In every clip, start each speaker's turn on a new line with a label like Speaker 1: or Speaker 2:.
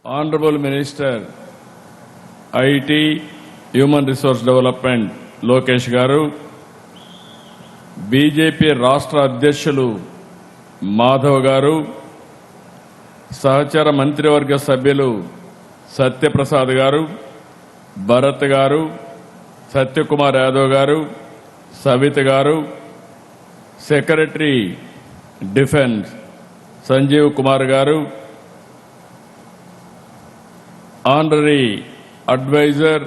Speaker 1: Honorable Minister, IT, Human Resource Development, Lokesh Garu, BJP రాష్ట్ర అధ్యక్షులు మాధవ్ గారు, సహచర మంత్రివర్గ సభ్యులు సత్యప్రసాద్ గారు, భరత్ గారు, సత్యకుమార్ యాదవ్ గారు, సవిత గారు, సెక్రటరీ డిఫెన్స్ సంజీవ్ కుమార్ గారు, honorary advisor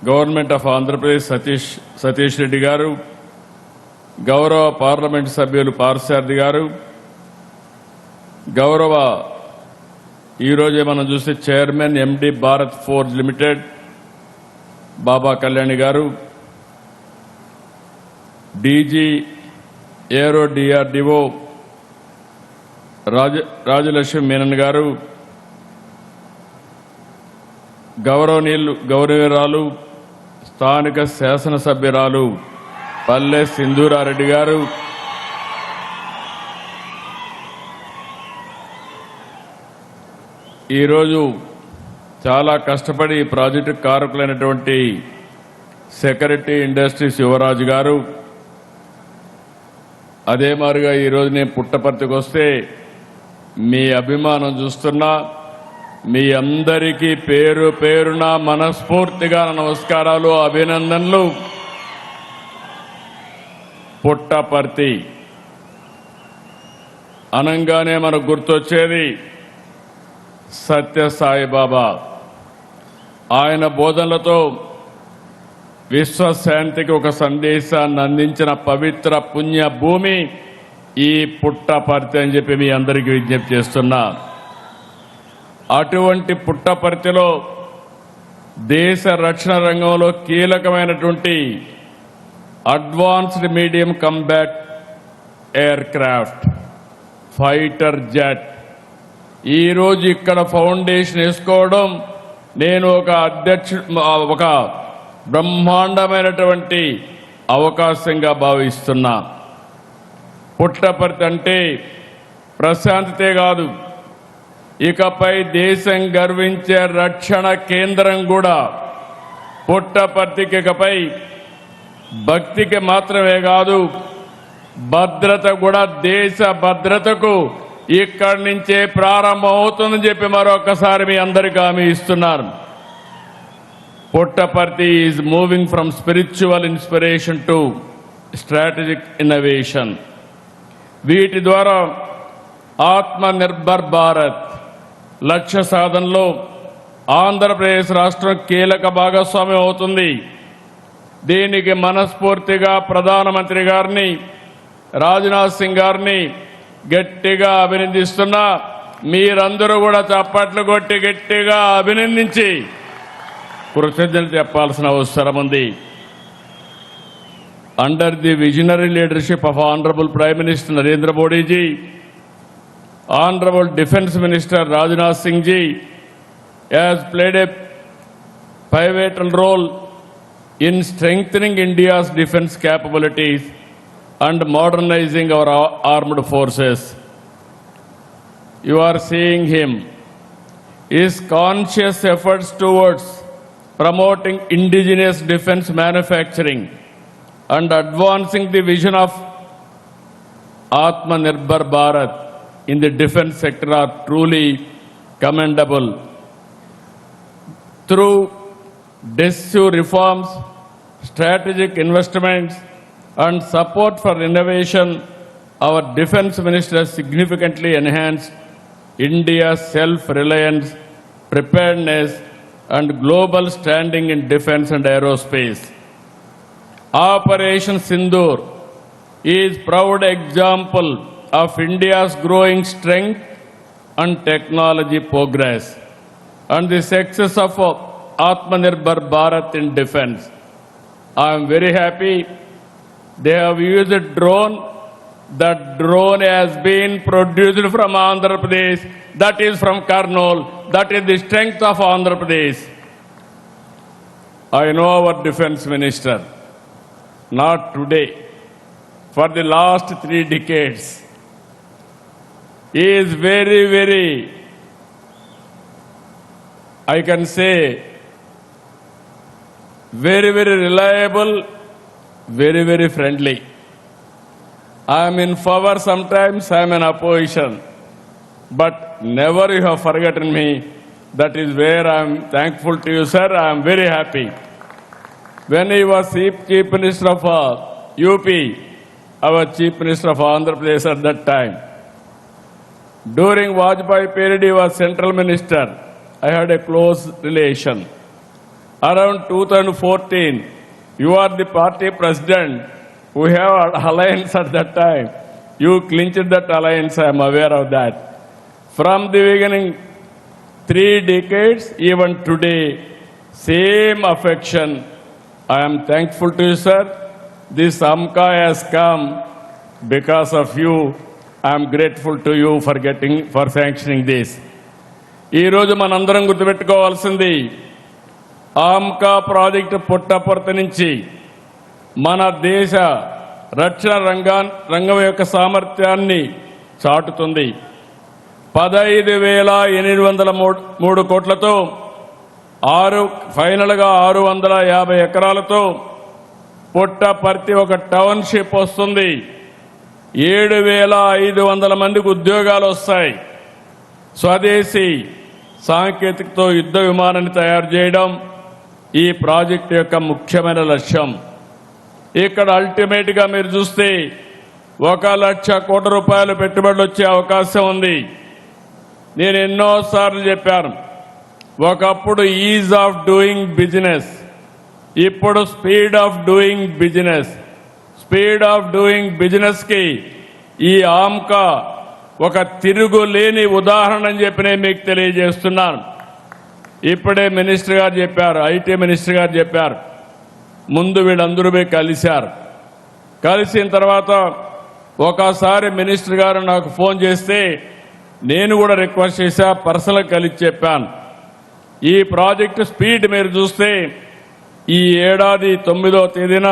Speaker 1: government of Andhra Pradesh Satish Reddy గారు, గౌరవ పార్లమెంట్ సభ్యులు పార్సారథి గారు, గౌరవ ఈరోజే మనం చూస్తే chairman MD Bharat forge limited Baba Kalyani గారు, DG aero DRDO Rajalakshmi Menon గారు, గౌరవనీయురాలు స్థానిక శాసనసభ్యురాలు పల్లె సింధూరారెడ్డి గారు, ఈరోజు చాలా కష్టపడి ఈ ప్రాజెక్టు కారకులైనటువంటి సెక్రటరీ ఇండస్ట్రీస్ యువరాజు గారు, అదే మాదిరిగా ఈరోజు నేను పుట్టపర్తికి వస్తే మీ అభిమానం చూస్తున్నా. మీ అందరికీ పేరు పేరున మనస్ఫూర్తిగా నమస్కారాలు, అభినందనలు. పుట్టపర్తి అనంగానే మనకు గుర్తొచ్చేది సత్యసాయిబాబా. ఆయన బోధనలతో విశ్వశాంతికి ఒక సందేశాన్ని అందించిన పవిత్ర పుణ్య భూమి ఈ పుట్టపర్తి అని చెప్పి మీ అందరికీ విజ్ఞప్తి చేస్తున్నా. అటువంటి పుట్టపర్తిలో దేశ రక్షణ రంగంలో కీలకమైనటువంటి advanced medium combat air craft fighter jet ఈరోజు ఇక్కడ ఫౌండేషన్ వేసుకోవడం నేను ఒక బ్రహ్మాండమైనటువంటి అవకాశంగా భావిస్తున్నా. పుట్టపర్తి అంటే ప్రశాంతతే కాదు, ఇకపై దేశం గర్వించే రక్షణ కేంద్రం కూడా. పుట్టపర్తికి ఇకపై భక్తికి మాత్రమే కాదు, భద్రత కూడా, దేశ భద్రతకు ఇక్కడి నుంచే ప్రారంభం అవుతుందని చెప్పి మరొకసారి మీ అందరికీ హామీ ఇస్తున్నారు. Puttaparthi is moving from spiritual inspiration to strategic innovation. వీటి ద్వారా ఆత్మ నిర్భర్ భారత్ లక్ష్య సాధనలో ఆంధ్రప్రదేశ్ రాష్ట్రం కీలక భాగస్వామ్యం అవుతుంది. దీనికి మనస్ఫూర్తిగా ప్రధానమంత్రి గారిని, రాజ్నాథ్ సింగ్ గారిని గట్టిగా అభినందిస్తున్నా. మీరందరూ కూడా చప్పట్లు కొట్టి గట్టిగా అభినందించి కృతజ్ఞతలు చెప్పాల్సిన అవసరం ఉంది. Under the visionary leadership of honourable prime minister Narendra Modiji, Honorable Defence Minister Rajnath Singh Ji has played a pivotal role in strengthening India's defence capabilities and modernizing our armed forces. You are seeing him. His conscious efforts towards promoting indigenous defence manufacturing and advancing the vision of Atmanirbhar Bharat in the defence sector are truly commendable. Through decisive reforms, strategic investments and support for innovation, our defence minister has significantly enhanced India's self-reliance, preparedness and global standing in defence and aerospace. Operation Sindoor is a proud example of India's growing strength and technology progress and the success of Atmanirbhar Bharat in defence. I am very happy they have used a drone. That drone has been produced from Andhra Pradesh, that is from Kurnool, that is the strength of Andhra Pradesh. I know our defence minister, not today, for the last 3 decades. He is very, very I can say very, very reliable, very, very friendly. I am in favor sometimes, I am in opposition. But never you have forgotten me. That is where I am thankful to you, sir. I am very happy. When he was Chief Minister of UP, our Chief Minister of Andhra Pradesh at that time. During Vajpayee period, he was Central Minister. I had a close relation. Around 2014, you are the party president. We have an alliance at that time. You clinched that alliance, I am aware of that. From the beginning, 3 decades, even today, same affection. I am thankful to you, sir. This AMCA has come because of you. I am grateful to you for sanctioning this. ఈ రోజు మనందరం గుర్తుపెట్టుకోవాల్సింది AMCA project Puttaparthi నుంచి మన దేశ రక్షణ రంగం యొక్క సామర్థ్యాన్ని చాటుతుంది. 15,803 కోట్లతో ఫైనల్గా 650 ఎకరాలతో పుట్టపర్తి ఒక టౌన్షిప్ వస్తుంది. 7,500 మందికి ఉద్యోగాలు వస్తాయి. స్వదేశీ సాంకేతికతో యుద్ధ విమానాన్ని తయారు చేయడం ఈ ప్రాజెక్టు యొక్క ముఖ్యమైన లక్ష్యం. ఇక్కడ అల్టిమేట్ గా మీరు చూస్తే 1,00,000 కోట్ల రూపాయలు పెట్టుబడులు వచ్చే అవకాశం ఉంది. నేను ఎన్నోసార్లు చెప్పాను, ఒకప్పుడు ఈజ్ ఆఫ్ డూయింగ్ బిజినెస్, ఇప్పుడు speed of doing business. Speed of doing business కి ఈ ఆమ్కా ఒక తిరుగులేని ఉదాహరణ అని చెప్పి నేను మీకు తెలియజేస్తున్నాను. ఇప్పుడే మినిస్టర్ గారు చెప్పారు, ఐటీ మినిస్టర్ గారు చెప్పారు, ముందు వీళ్ళందరూ కలిశారు. కలిసిన తర్వాత ఒకసారి మినిస్టర్ గారు నాకు ఫోన్ చేస్తే నేను కూడా రిక్వెస్ట్ చేశా, పర్సనల్ కలిసి చెప్పాను. ఈ ప్రాజెక్టు స్పీడ్ మీరు చూస్తే ఈ ఏడాది 9వ తేదీన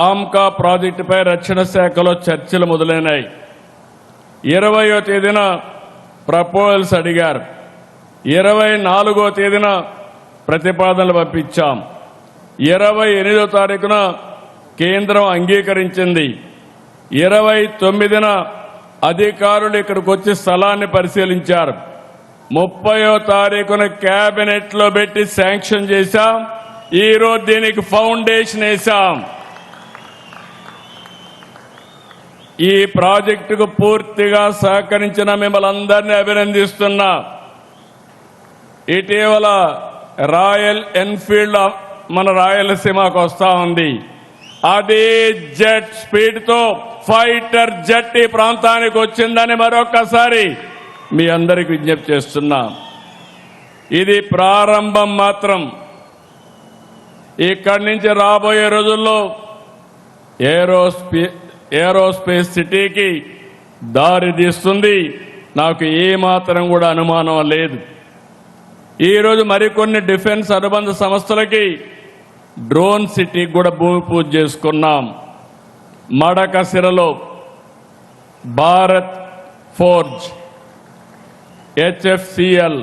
Speaker 1: ఆమ్కా ప్రాజెక్టుపై రక్షణ శాఖలో చర్చలు మొదలైనాయి. 20వ తేదీన ప్రపోజల్స్ అడిగారు. 24వ తేదీన ప్రతిపాదనలు పంపించాం. 28వ తారీఖున కేంద్రం అంగీకరించింది. 29న అధికారులు ఇక్కడికి వచ్చి స్థలాన్ని పరిశీలించారు. 30వ తారీఖున కేబినెట్ లో పెట్టి శాంక్షన్ చేశాం. ఈ రోజు దీనికి ఫౌండేషన్ వేశాం. ఈ ప్రాజెక్టుకు పూర్తిగా సహకరించిన మిమ్మల్ని అందరినీ అభినందిస్తున్నా. ఇటీవల రాయల్ ఎన్ఫీల్డ్ మన రాయలసీమకు వస్తా ఉంది. అదే జెట్ స్పీడ్ తో ఫైటర్ జెట్ ఈ ప్రాంతానికి వచ్చిందని మరొకసారి మీ అందరికి విజ్ఞప్తి చేస్తున్నా. ఇది ప్రారంభం మాత్రం. ఇక్కడి నుంచి రాబోయే రోజుల్లో ఏరోస్పేస్ సిటీకి దారి తీస్తుంది. నాకు ఏమాత్రం కూడా అనుమానం లేదు. ఈరోజు మరికొన్ని డిఫెన్స్ అనుబంధ సంస్థలకి డ్రోన్ సిటీకి కూడా భూమి పూజ చేసుకున్నాం. మడకసిరలో భారత్ ఫోర్జ్, HFCL,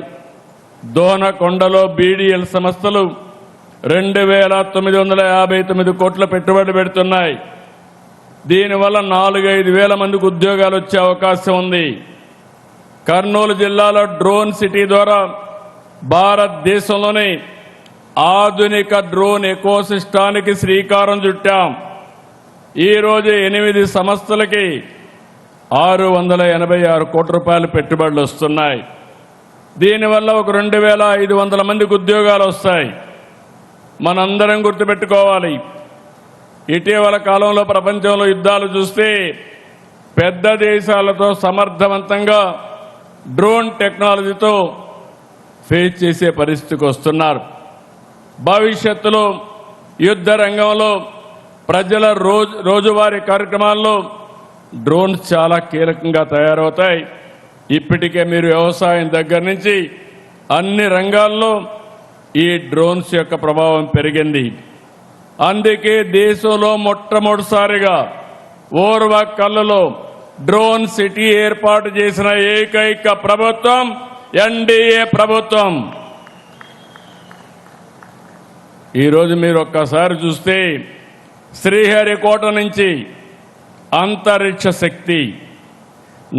Speaker 1: దోనకొండలో BDL సంస్థలు 2,959 కోట్ల పెట్టుబడి పెడుతున్నాయి. దీనివల్ల 4-5 వేల మందికి ఉద్యోగాలు వచ్చే అవకాశం ఉంది. కర్నూలు జిల్లాలో డ్రోన్ సిటీ ద్వారా భారతదేశంలోని ఆధునిక డ్రోన్ ఎకోసిస్టానికి శ్రీకారం చుట్టాం. ఈరోజు 8 సంస్థలకి 686 కోట్ల రూపాయలు పెట్టుబడులు వస్తున్నాయి. దీనివల్ల ఒక 2,500 మందికి ఉద్యోగాలు వస్తాయి. మనందరం గుర్తుపెట్టుకోవాలి, ఇటీవల కాలంలో ప్రపంచంలో యుద్ధాలు చూస్తే పెద్ద దేశాలతో సమర్థవంతంగా డ్రోన్ టెక్నాలజీతో ఫేస్ చేసే పరిస్థితికి వస్తున్నారు. భవిష్యత్తులో యుద్ధ రంగంలో ప్రజల రోజువారీ కార్యక్రమాల్లో డ్రోన్స్ చాలా కీలకంగా తయారవుతాయి. ఇప్పటికే మీరు వ్యవసాయం దగ్గర నుంచి అన్ని రంగాల్లో ఈ డ్రోన్స్ యొక్క ప్రభావం పెరిగింది. అందుకే దేశంలో మొట్టమొదటిసారిగా ఓర్వకల్లులో డ్రోన్ సిటీ ఏర్పాటు చేసిన ఏకైక ప్రభుత్వం ఎన్డీఏ ప్రభుత్వం. ఈరోజు మీరు ఒక్కసారి చూస్తే శ్రీహరికోట నుంచి అంతరిక్ష శక్తి,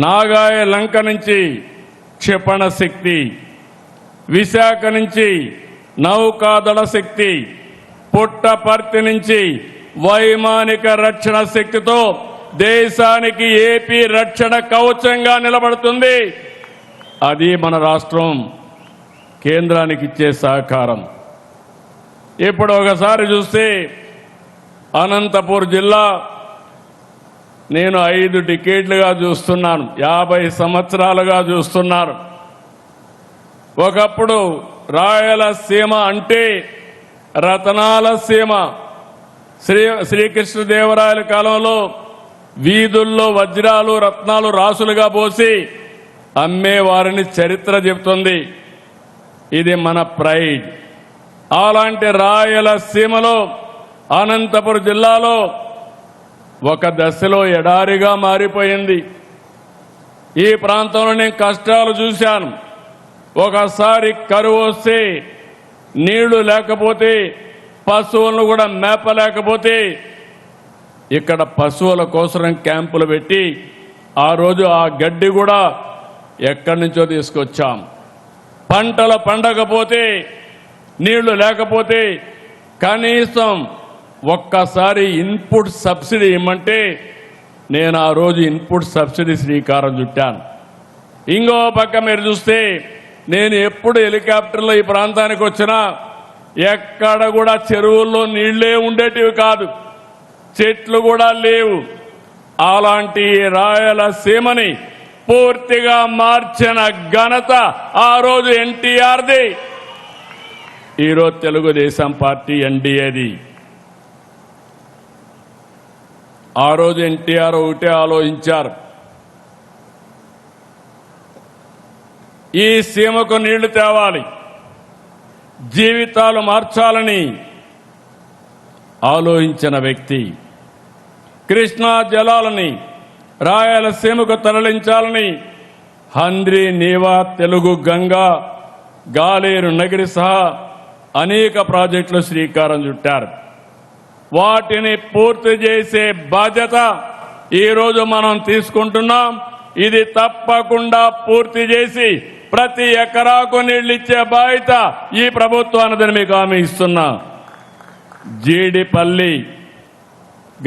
Speaker 1: నాగాయ లంక నుంచి క్షిపణ శక్తి, విశాఖ నుంచి నౌకాదళ శక్తి, పుట్టపర్తి నుంచి వైమానిక రక్షణ శక్తితో దేశానికి ఏపీ రక్షణ కవచంగా నిలబడుతుంది. అది మన రాష్ట్రం కేంద్రానికి ఇచ్చే సహకారం. ఇప్పుడు ఒకసారి చూస్తే అనంతపూర్ జిల్లా నేను 5 డికేడ్లుగా చూస్తున్నాను, 50 సంవత్సరాలుగా చూస్తున్నాను. ఒకప్పుడు రాయలసీమ అంటే రతనాల సీమ. శ్రీకృష్ణదేవరాయల కాలంలో వీధుల్లో వజ్రాలు రత్నాలు రాసులుగా పోసి అమ్మేవారిని చరిత్ర చెబుతుంది. ఇది మన ప్రైడ్. అలాంటి రాయలసీమలో అనంతపురం జిల్లాలో ఒక దశలో ఎడారిగా మారిపోయింది. ఈ ప్రాంతంలో నేను కష్టాలు చూశాను. ఒకసారి కరువు వస్తే నీళ్లు లేకపోతే, పశువులను కూడా మేపలేకపోతే ఇక్కడ పశువుల కోసం క్యాంపులు పెట్టి ఆ రోజు ఆ గడ్డి కూడా ఎక్కడి నుంచో తీసుకొచ్చాం. పంటలు పండకపోతే, నీళ్లు లేకపోతే కనీసం ఒక్కసారి ఇన్పుట్ సబ్సిడీ ఇమ్మంటే నేను ఆ రోజు ఇన్పుట్ సబ్సిడీ శ్రీకారం చుట్టాను. ఇంకో పక్క మీరు చూస్తే నేను ఎప్పుడు హెలికాప్టర్లో ఈ ప్రాంతానికి వచ్చినా ఎక్కడ కూడా చెరువుల్లో నీళ్లే ఉండేటివి కాదు, చెట్లు కూడా లేవు. అలాంటి రాయలసీమని పూర్తిగా మార్చిన ఘనత ఆ రోజు ఎన్టీఆర్ది, ఈరోజు తెలుగుదేశం పార్టీ ఎన్డీఏది. ఆ రోజు ఎన్టీఆర్ ఒకటే ఆలోచించారు, ఈ సీమకు నీళ్లు తేవాలి, జీవితాలు మార్చాలని ఆలోచించిన వ్యక్తి. కృష్ణా జలాలని రాయలసీమకు తరలించాలని హంద్రీ, నీవా, తెలుగు గంగా, గాలేరు నగిరి సహా అనేక ప్రాజెక్టులు శ్రీకారం చుట్టారు. వాటిని పూర్తి చేసే బాధ్యత ఈరోజు మనం తీసుకుంటున్నాం. ఇది తప్పకుండా పూర్తి చేసి ప్రతి ఎకరాకు నీళ్లు ఇచ్చే బాధ్యత ఈ ప్రభుత్వానిదని మీకు హామీ ఇస్తున్నా. జీడిపల్లి,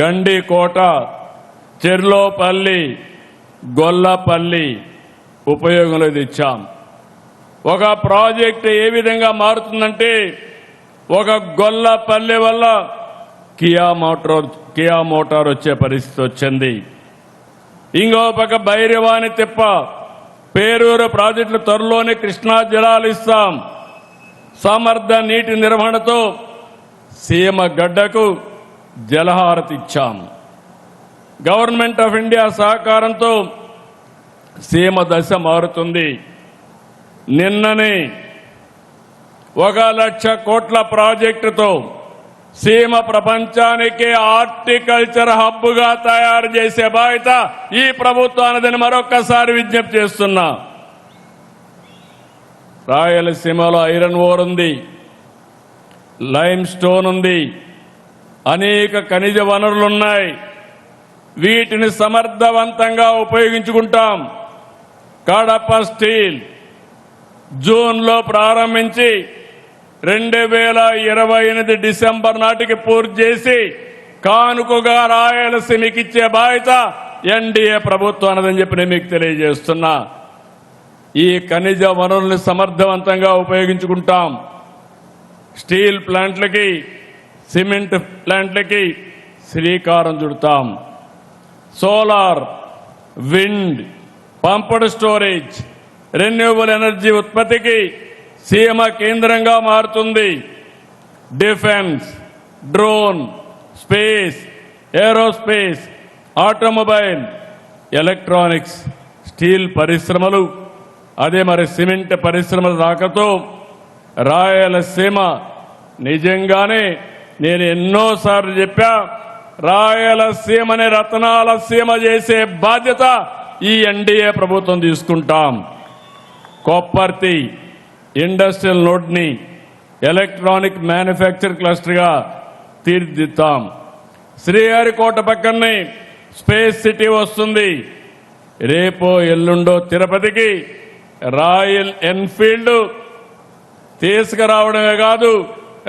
Speaker 1: గండికోట, చెర్లోపల్లి, గొల్లపల్లి ఉపయోగంలో తెచ్చాం. ఒక ప్రాజెక్ట్ ఏ విధంగా మారుతుందంటే, ఒక గొల్లపల్లి వల్ల కియా మోటార్ వచ్చే పరిస్థితి వచ్చింది. ఇంకో పక్క భైరవాణి తిప్ప, పేరూరు ప్రాజెక్టులు త్వరలోనే కృష్ణా జలాలు ఇస్తాం. సమర్థ నీటి నిర్వహణతో సీమ గడ్డకు జలహారతి ఇచ్చాం. గవర్నమెంట్ ఆఫ్ ఇండియా సహకారంతో సీమ దశ మారుతుంది. నిన్ననే 1,00,000 కోట్ల ప్రాజెక్టుతో సీమ ప్రపంచానికి హార్టికల్చర్ హబ్గా తయారు చేసే బాధ్యత ఈ ప్రభుత్వానిదని మరొక్కసారి విజ్ఞప్తి చేస్తున్నా. రాయలసీమలో ఐరన్ ఓర్ ఉంది, లైమ్ స్టోన్ ఉంది, అనేక ఖనిజ వనరులున్నాయి. వీటిని సమర్థవంతంగా ఉపయోగించుకుంటాం. కడప స్టీల్ జూన్లో ప్రారంభించి 2028 డిసెంబర్ నాటికి పూర్తి చేసి కానుకగా రాయలసీమకి ఇచ్చే బాధ్యత ఎన్డీఏ ప్రభుత్వానిదని చెప్పి నేను మీకు తెలియజేస్తున్నా. ఈ ఖనిజ వనరుల్ని సమర్థవంతంగా ఉపయోగించుకుంటాం. స్టీల్ ప్లాంట్లకి, సిమెంట్ ప్లాంట్లకి శ్రీకారం చుడతాం. Solar, wind, pumped storage, renewable energy ఉత్పత్తికి సీమ కేంద్రంగా మారుతుంది. Defence, drone, space, aerospace, automobile, electronics, steel పరిశ్రమలు, అదే మరి సిమెంట్ పరిశ్రమల రాకతో రాయలసీమ నిజంగానే నేను ఎన్నోసార్లు చెప్పా, రాయలసీమని రతనాల సీమ చేసే బాధ్యత ఈ ఎన్డీఏ ప్రభుత్వం తీసుకుంటాం. కొప్పర్తి ఇండస్ట్రియల్ నోడ్ని ఎలక్ట్రానిక్ మ్యానుఫ్యాక్చర్ క్లస్టర్గా తీర్చిదిద్దాం. శ్రీహరికోట పక్కనే స్పేస్ సిటీ వస్తుంది. రేపో ఎల్లుండో తిరుపతికి రాయల్ ఎన్ఫీల్డ్ తీసుకురావడమే కాదు,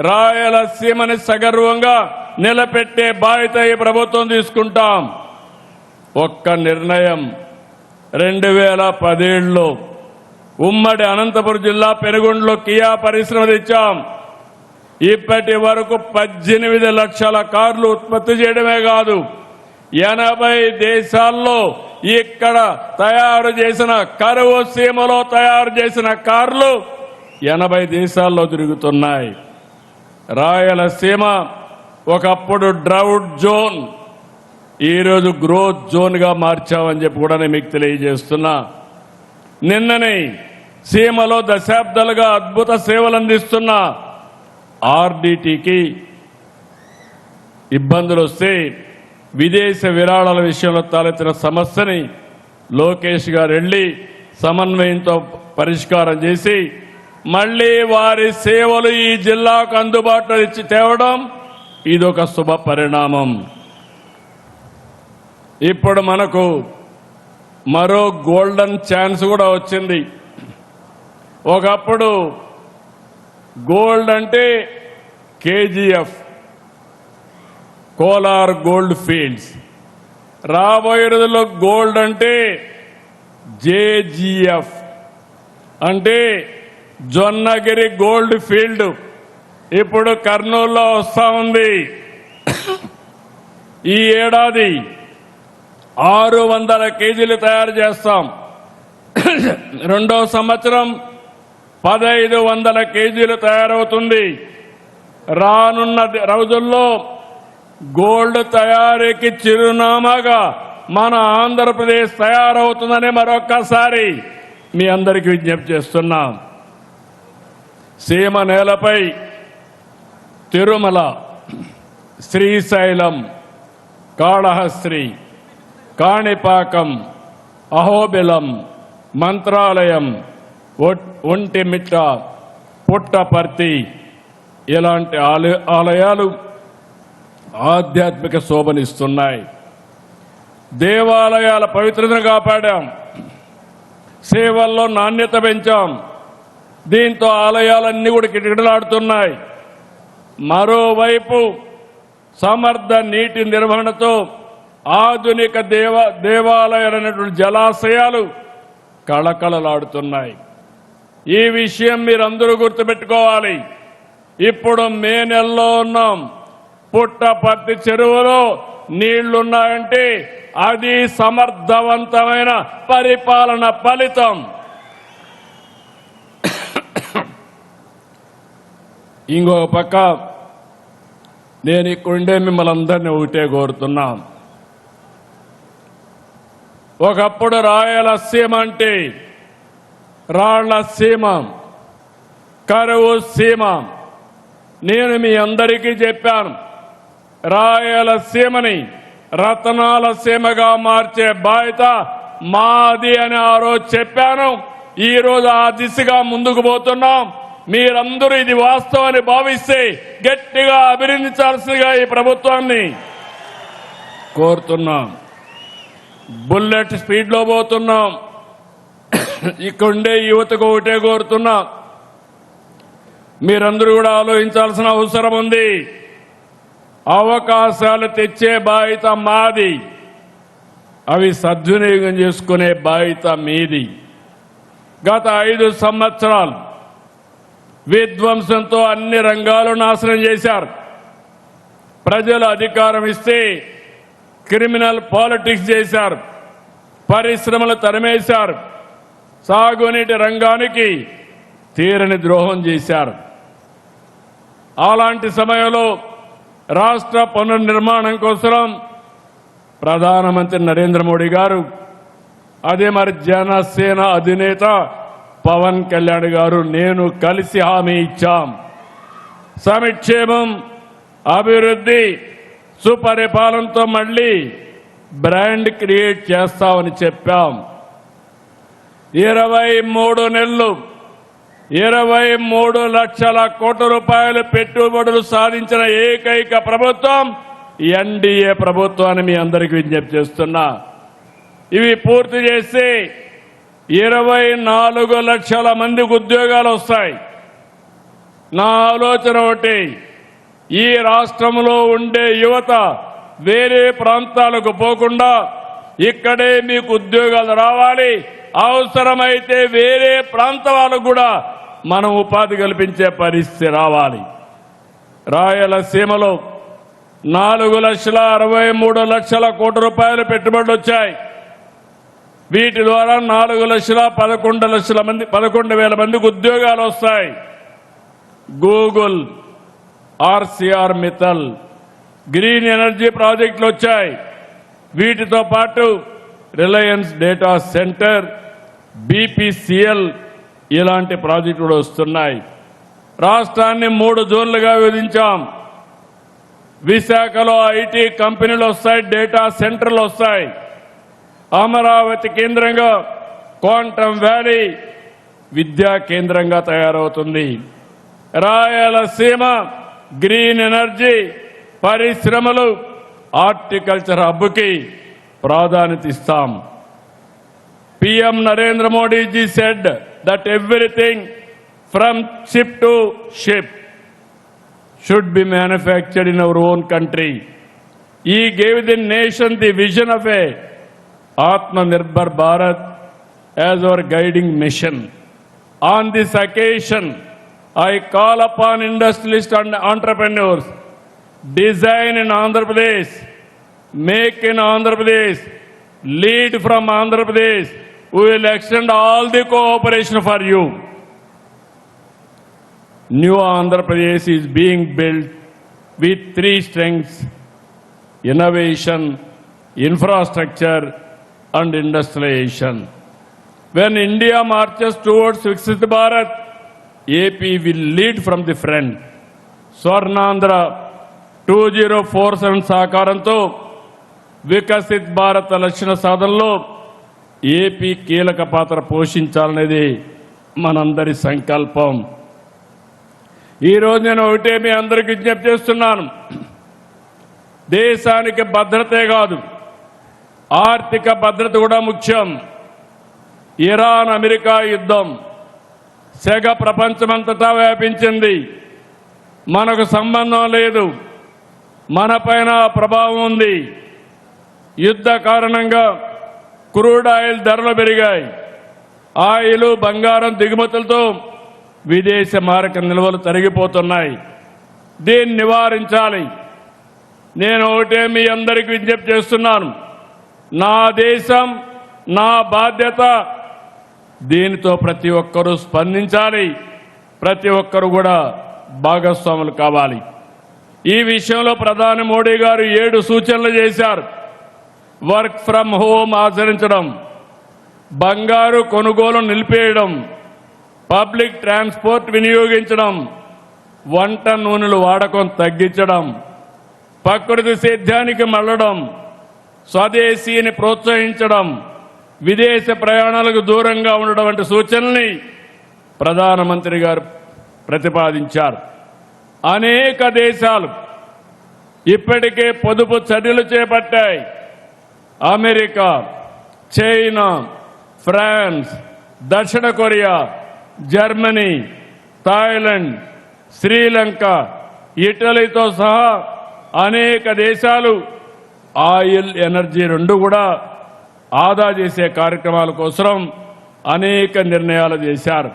Speaker 1: రాయలసీమని సగర్వంగా నిలబెట్టే బాధ్యత ఈ ప్రభుత్వం తీసుకుంటాం. ఒక్క నిర్ణయం 2017లో ఉమ్మడి అనంతపురం జిల్లా పెనుగొండలో కియా పరిశ్రమ తెచ్చాం. ఇప్పటి వరకు 18 లక్షల కార్లు ఉత్పత్తి చేయడమే కాదు, 80 దేశాల్లో ఇక్కడ తయారు చేసిన కరువు సీమలో తయారు చేసిన కార్లు 80 దేశాల్లో తిరుగుతున్నాయి. రాయలసీమ ఒకప్పుడు డ్రౌట్ జోన్, ఈరోజు గ్రోత్ జోన్గా మార్చామని చెప్పి కూడా నేను మీకు తెలియజేస్తున్నా. నిన్ననే సీమలో దశాబ్దాలుగా అద్భుత సేవలు అందిస్తున్న ఆర్డీటీకి ఇబ్బందులు వస్తే విదేశ విరాళాల విషయంలో తలెత్తిన సమస్యని లోకేష్ గారు వెళ్లి సమన్వయంతో పరిష్కారం చేసి మళ్లీ వారి సేవలు ఈ జిల్లాకు అందుబాటులో ఇచ్చి తేవడం ఇదొక శుభ పరిణామం. ఇప్పుడు మనకు మరో గోల్డెన్ ఛాన్స్ కూడా వచ్చింది. ఒకప్పుడు గోల్డ్ అంటే కేజీఎఫ్, కోలార్ గోల్డ్ ఫీల్డ్స్. రాబోయే రోజుల్లో గోల్డ్ అంటే జేజీఎఫ్, అంటే జొన్నగిరి గోల్డ్ ఫీల్డ్ ఇప్పుడు కర్నూలులో వస్తా ఉంది. ఈ ఏడాది 600 కేజీలు తయారు చేస్తాం. రెండో సంవత్సరం 1500 కేజీలు తయారవుతుంది. రానున్న రోజుల్లో గోల్డ్ తయారీకి చిరునామాగా మన ఆంధ్రప్రదేశ్ తయారవుతుందని మరొక్కసారి మీ అందరికీ విజ్ఞప్తి చేస్తున్నాం. సీమ నేలపై తిరుమల, శ్రీశైలం, కాళహస్త్రి, కాణిపాకం, అహోబిలం, మంత్రాలయం, ఒంటిమిట్ట, పుట్టపర్తి ఇలాంటి ఆలయాలు ఆధ్యాత్మిక శోభనిస్తున్నాయి. దేవాలయాల పవిత్రతను కాపాడాం, సేవల్లో నాణ్యత పెంచాం. దీంతో ఆలయాలన్నీ కూడా కిటకిటలాడుతున్నాయి. మరోవైపు సమర్థ నీటి నిర్వహణతో ఆధునిక దేవాలయాలైనటువంటి జలాశయాలు కళకళలాడుతున్నాయి. ఈ విషయం మీరందరూ గుర్తుపెట్టుకోవాలి. ఇప్పుడు మే నెలలో ఉన్నాం. పుట్టపర్తి చెరువులో నీళ్లున్నాయంటే అది సమర్థవంతమైన పరిపాలన ఫలితం. ఇంకొక పక్క నేను ఇక్కడుండే మిమ్మల్ని అందరినీ ఒకటే కోరుతున్నా. ఒకప్పుడు రాయలసీమ అంటే రాళ్ల సీమ, కరువు సీమ. నేను మీ అందరికీ చెప్పాను, రాయలసీమని రతనాల సీమగా మార్చే బాధ్యత మాది అని ఆ రోజు చెప్పాను. ఈ రోజు ఆ దిశగా ముందుకు పోతున్నాం. మీరందరూ ఇది వాస్తవాన్ని భావిస్తే గట్టిగా అభినందించాల్సిందిగా ఈ ప్రభుత్వాన్ని కోరుతున్నాం. బుల్లెట్ స్పీడ్లో పోతున్నాం. ఇక్కడుండే యువతకు ఒకటే కోరుతున్నా, మీరందరూ కూడా ఆలోచించాల్సిన అవసరం ఉంది. అవకాశాలు తెచ్చే బాధ్యత మాది, అవి సద్వినియోగం చేసుకునే బాధ్యత మీది. గత 5 సంవత్సరాలు విధ్వంసంతో అన్ని రంగాలు నాశనం చేశారు. ప్రజలు అధికారం ఇస్తే క్రిమినల్ పాలిటిక్స్ చేశారు, పరిశ్రమలు తరిమేశారు, సాగునీటి రంగానికి తీరని ద్రోహం చేశారు. అలాంటి సమయంలో రాష్ట్ర పునర్నిర్మాణం కోసం ప్రధానమంత్రి నరేంద్ర మోడీ గారు, అదే మరి జనసేన అధినేత పవన్ కళ్యాణ్ గారు, నేను కలిసి హామీ ఇచ్చాం. సంక్షేమం, అభివృద్ధి, సుపరిపాలనతో మళ్లీ బ్రాండ్ క్రియేట్ చేస్తామని చెప్పాం. 23 నెలలు 23 లక్షల కోట్ల రూపాయలు పెట్టుబడులు సాధించిన ఏకైక ప్రభుత్వం ఎన్డీఏ ప్రభుత్వాన్ని మీ అందరికీ విజ్ఞప్తి చేస్తున్నా. ఇవి పూర్తి చేసి 24 లక్షల మందికి ఉద్యోగాలు వస్తాయి. నా ఆలోచన ఒకటి, ఈ రాష్ట్రంలో ఉండే యువత వేరే ప్రాంతాలకు పోకుండా ఇక్కడే మీకు ఉద్యోగాలు రావాలి. అవసరమైతే వేరే ప్రాంత వాళ్ళకు కూడా మనం ఉపాధి కల్పించే పరిస్థితి రావాలి. రాయలసీమలో 4,63,00,000 కోట్ల రూపాయలు పెట్టుబడులు వచ్చాయి. వీటి ద్వారా 4,11,00,000 మందికి ఉద్యోగాలు వస్తాయి. Google, RCR Mittal, green energy ప్రాజెక్టులు వచ్చాయి. వీటితో పాటు రిలయన్స్ డేటా సెంటర్, బీపీసీఎల్ ఇలాంటి ప్రాజెక్టులు కూడా వస్తున్నాయి. రాష్ట్రాన్ని 3 జోన్లుగా విభజించాం. విశాఖలో ఐటీ కంపెనీలు వస్తాయి, డేటా సెంటర్లు వస్తాయి. అమరావతి కేంద్రంగా క్వాంటమ్ వ్యాలీ విద్యా కేంద్రంగా తయారవుతుంది. రాయలసీమ గ్రీన్ ఎనర్జీ, పరిశ్రమలు, హార్టికల్చర్ హబ్కి ప్రాధాన్యత ఇస్తాం. PM Narendra Modi ji said that everything from ship to ship should be manufactured in our own country. He gave the nation the vision of a Atmanirbhar Bharat as our guiding mission. On this occasion, I call upon industrialists and entrepreneurs, design in Andhra Pradesh, make in Andhra Pradesh, lead from Andhra Pradesh. We will extend all the cooperation for you. New Andhra Pradesh is being built with 3 strengths: innovation, infrastructure, and industrialization. When India marches towards Viksit Bharat, AP will lead from the front. Swarnandhra 2047 సహకారంతో వికసిత్ భారత్ లక్ష్య సాధనలో AP కీలక పాత్ర పోషించాలనేది మనందరి సంకల్పం. ఈరోజు నేను ఒకటే మీ అందరికీ విజ్ఞప్తి చేస్తున్నాను. దేశానికి భద్రతే కాదు, ఆర్థిక భద్రత కూడా ముఖ్యం. ఇరాన్ అమెరికా యుద్ధం సెగ ప్రపంచమంతటా వ్యాపించింది. మనకు సంబంధం లేదు, మనపైన ప్రభావం ఉంది. యుద్ధ కారణంగా క్రూడ్ ఆయిల్ ధరలు పెరిగాయి. ఆయిల్, బంగారం దిగుమతులతో విదేశ మారక నిల్వలు తరిగిపోతున్నాయి. దీన్ని నివారించాలి. నేను ఒకటే మీ అందరికీ విజ్ఞప్తి చేస్తున్నాను. నా దేశం, నా బాధ్యత. దీనితో ప్రతి ఒక్కరూ స్పందించాలి. ప్రతి ఒక్కరూ కూడా భాగస్వాములు కావాలి. ఈ విషయంలో ప్రధాని మోడీ గారు 7 సూచనలు చేశారు. వర్క్ ఫ్రమ్ హోమ్ ఆచరించడం, బంగారు కొనుగోలు నిలిపేయడం, పబ్లిక్ ట్రాన్స్పోర్ట్ వినియోగించడం, వంట నూనెల వాడకం తగ్గించడం, ప్రకృతి సేద్యానికి మళ్లడం, స్వదేశీని ప్రోత్సహించడం, విదేశ ప్రయాణాలకు దూరంగా ఉండడం వంటి సూచనల్ని ప్రధానమంత్రి గారు ప్రతిపాదించారు. అనేక దేశాలు ఇప్పటికే పొదుపు చర్యలు చేపట్టాయి. అమెరికా, చైనా, ఫ్రాన్స్, దక్షిణ కొరియా, జర్మనీ, థాయిలాండ్, శ్రీలంక, ఇటలీతో సహా అనేక దేశాలు ఆయిల్, ఎనర్జీ రెండు కూడా ఆదా చేసే కార్యక్రమాల కోసం అనేక నిర్ణయాలు చేశారు.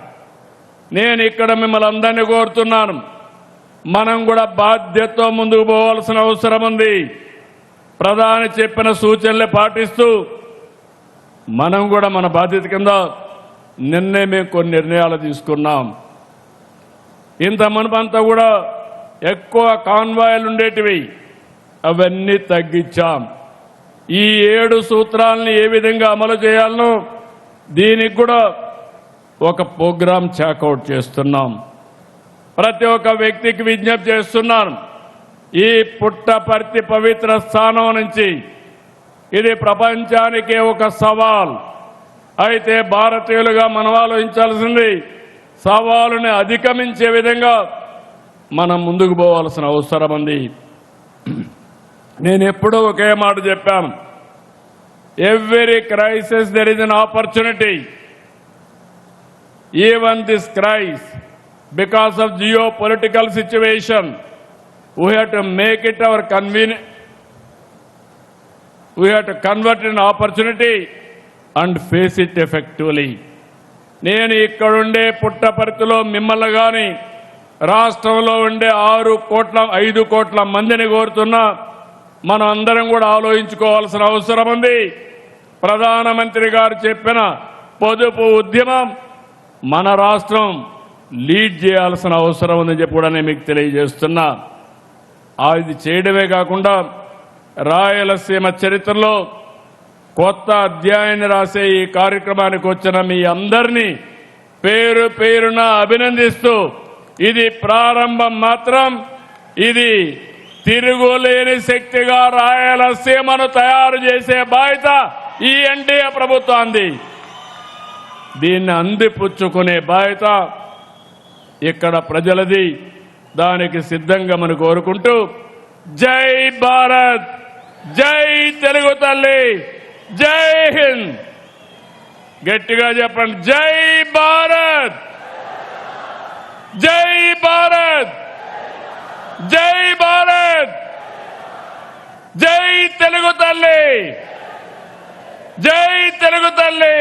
Speaker 1: నేను ఇక్కడ మిమ్మల్ని అందరినీ కోరుతున్నాను, మనం కూడా బాధ్యతతో ముందుకు పోవాల్సిన అవసరం ఉంది. ప్రధాని చెప్పిన సూచనలే పాటిస్తూ మనం కూడా మన బాధ్యత కింద నిన్నే మేము కొన్ని నిర్ణయాలు తీసుకున్నాం. ఇంత మునుపంతా కూడా ఎక్కువ కాన్వాయిలు ఉండేటివి, అవన్నీ తగ్గించాం. ఈ 7 సూత్రాలని ఏ విధంగా అమలు చేయాలనో దీనికి కూడా ఒక ప్రోగ్రాం చాకౌట్ చేస్తున్నాం. ప్రతి ఒక్క వ్యక్తికి విజ్ఞప్తి చేస్తున్నాను, ఈ పుట్టపర్తి పవిత్ర స్థానం నుంచి ఇది ప్రపంచానికే ఒక సవాల్. అయితే భారతీయులుగా మనం ఆలోచించాల్సింది, సవాలుని అధిగమించే విధంగా మనం ముందుకు పోవాల్సిన అవసరం ఉంది. నేను ఎప్పుడూ ఒకే మాట చెప్పాను, every crisis there is an opportunity. Even this crisis because of geo political situation we have to make it our convenient, we have to convert it in opportunity and face it effectively. నేను ఇక్కడుండే పుట్టపర్తిలో మిమ్మల్ని కానీ రాష్ట్రంలో ఉండే 5 కోట్ల మందిని కోరుతున్నా, మనం అందరం కూడా ఆలోచించుకోవాల్సిన అవసరం ఉంది. ప్రధానమంత్రి గారు చెప్పిన పొదుపు ఉద్యమం మన రాష్ట్రం లీడ్ చేయాల్సిన అవసరం ఉందని చెప్పి కూడా నేను మీకు తెలియజేస్తున్నా. అది చేయడమే కాకుండా రాయలసీమ చరిత్రలో కొత్త అధ్యాయాన్ని రాసే ఈ కార్యక్రమానికి వచ్చిన మీ అందరినీ పేరు పేరున అభినందిస్తూ, ఇది ప్రారంభం మాత్రం, ఇది తిరుగులేని శక్తిగా రాయలసీమను తయారు చేసే బాధ్యత ఈ ఎన్డీఏ ప్రభుత్వాన్ని. దీన్ని అందిపుచ్చుకునే బాధ్యత ఇక్కడ ప్రజలది. దానికి సిద్ధంగా మనం కోరుకుంటూ, జై భారత్, జై తెలుగు తల్లి, జై హింద్. గట్టిగా చెప్పండి, జై భారత్, జై భారత్, జై భారత్, జై తెలుగు తల్లి, జై తెలుగు తల్లి.